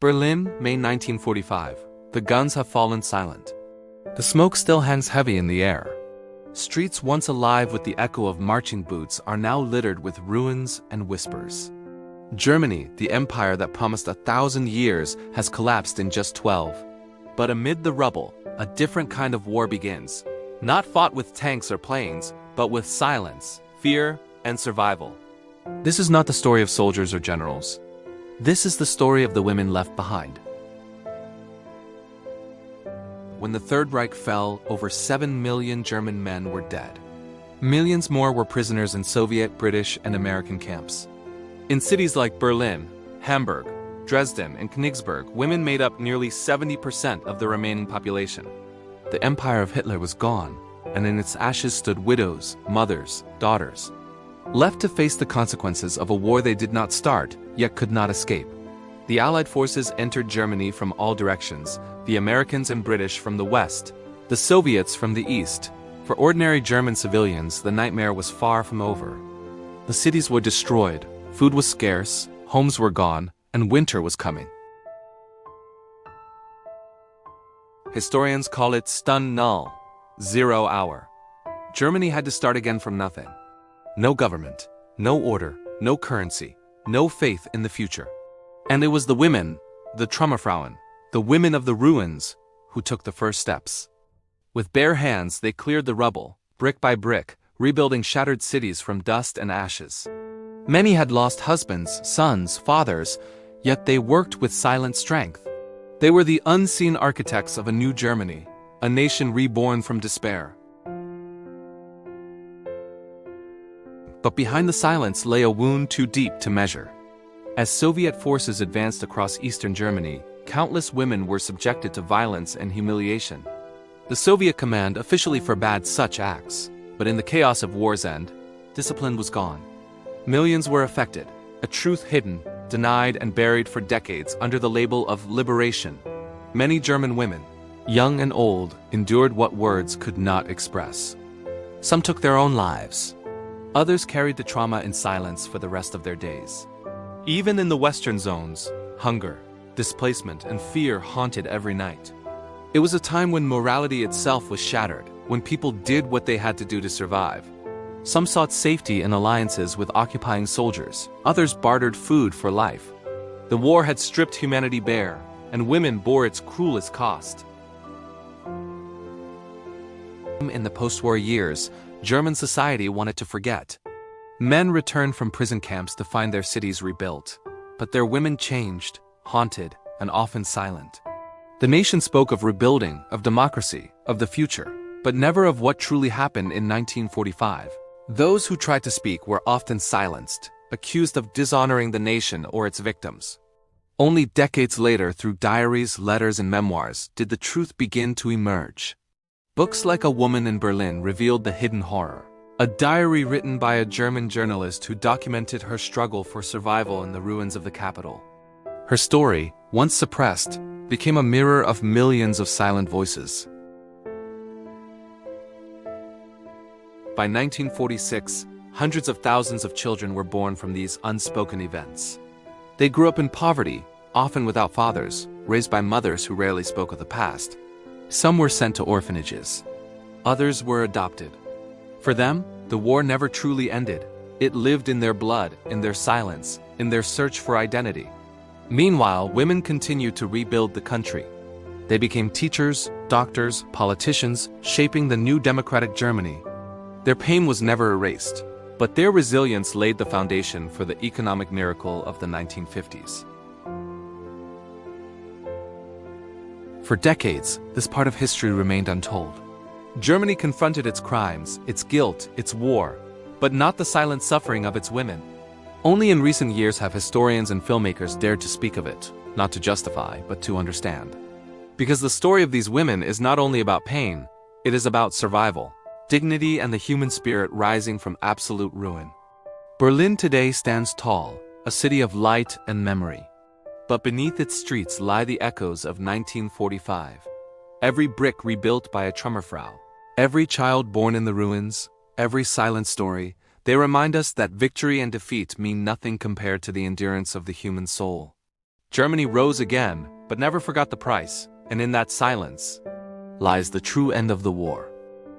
Berlin, May 1945. The guns have fallen silent. The smoke still hangs heavy in the air. Streets once alive with the echo of marching boots are now littered with ruins and whispers. Germany, the empire that promised 1,000 years, has collapsed in just 12. But amid the rubble, a different kind of war begins. Not fought with tanks or planes, but with silence, fear, and survival. This is not the story of soldiers or generals. This is the story of the women left behind. When the Third Reich fell, over 7 million German men were dead. Millions more were prisoners in Soviet, British, and American camps. In cities like Berlin, Hamburg, Dresden, and Königsberg, women made up nearly 70% of the remaining population. The empire of Hitler was gone, and in its ashes stood widows, mothers, daughters, left to face the consequences of a war they did not start, yet could not escape. The Allied forces entered Germany from all directions, the Americans and British from the west, the Soviets from the east. For ordinary German civilians, the nightmare was far from over. The cities were destroyed, food was scarce, homes were gone, and winter was coming. Historians call it Stunde Null, 0 hour. Germany had to start again from nothing. No government, no order, no currency, no faith in the future. And it was the women, the Trümmerfrauen, the women of the ruins, who took the first steps. With bare hands, they cleared the rubble, brick by brick, rebuilding shattered cities from dust and ashes. Many had lost husbands, sons, fathers, yet they worked with silent strength. They were the unseen architects of a new Germany, a nation reborn from despair. But behind the silence lay a wound too deep to measure. As Soviet forces advanced across eastern Germany, countless women were subjected to violence and humiliation. The Soviet command officially forbade such acts, but in the chaos of war's end, discipline was gone. Millions were affected, a truth hidden, denied, and buried for decades under the label of liberation. Many German women, young and old, endured what words could not express. Some took their own lives. Others carried the trauma in silence for the rest of their days. Even in the western zones, hunger, displacement, and fear haunted every night. It was a time when morality itself was shattered, when people did what they had to do to survive. Some sought safety in alliances with occupying soldiers, others bartered food for life. The war had stripped humanity bare, and women bore its cruelest cost. In the post-war years, German society wanted to forget. Men returned from prison camps to find their cities rebuilt, but their women changed, haunted, and often silent. The nation spoke of rebuilding, of democracy, of the future, but never of what truly happened in 1945. Those who tried to speak were often silenced, accused of dishonoring the nation or its victims. Only decades later, through diaries, letters, and memoirs, did the truth begin to emerge. Books like A Woman in Berlin revealed the hidden horror. A diary written by a German journalist who documented her struggle for survival in the ruins of the capital. Her story, once suppressed, became a mirror of millions of silent voices. By 1946, hundreds of thousands of children were born from these unspoken events. They grew up in poverty, often without fathers, raised by mothers who rarely spoke of the past. Some were sent to orphanages. Others were adopted. For them, the war never truly ended. It lived in their blood, in their silence, in their search for identity. Meanwhile, women continued to rebuild the country. They became teachers, doctors, politicians, shaping the new democratic Germany. Their pain was never erased, but their resilience laid the foundation for the economic miracle of the 1950s. For decades, this part of history remained untold. Germany confronted its crimes, its guilt, its war, but not the silent suffering of its women. Only in recent years have historians and filmmakers dared to speak of it, not to justify, but to understand. Because the story of these women is not only about pain, it is about survival, dignity, and the human spirit rising from absolute ruin. Berlin today stands tall, a city of light and memory. But beneath its streets lie the echoes of 1945. Every brick rebuilt by a Trümmerfrau, every child born in the ruins, every silent story, they remind us that victory and defeat mean nothing compared to the endurance of the human soul. Germany rose again, but never forgot the price, and in that silence lies the true end of the war.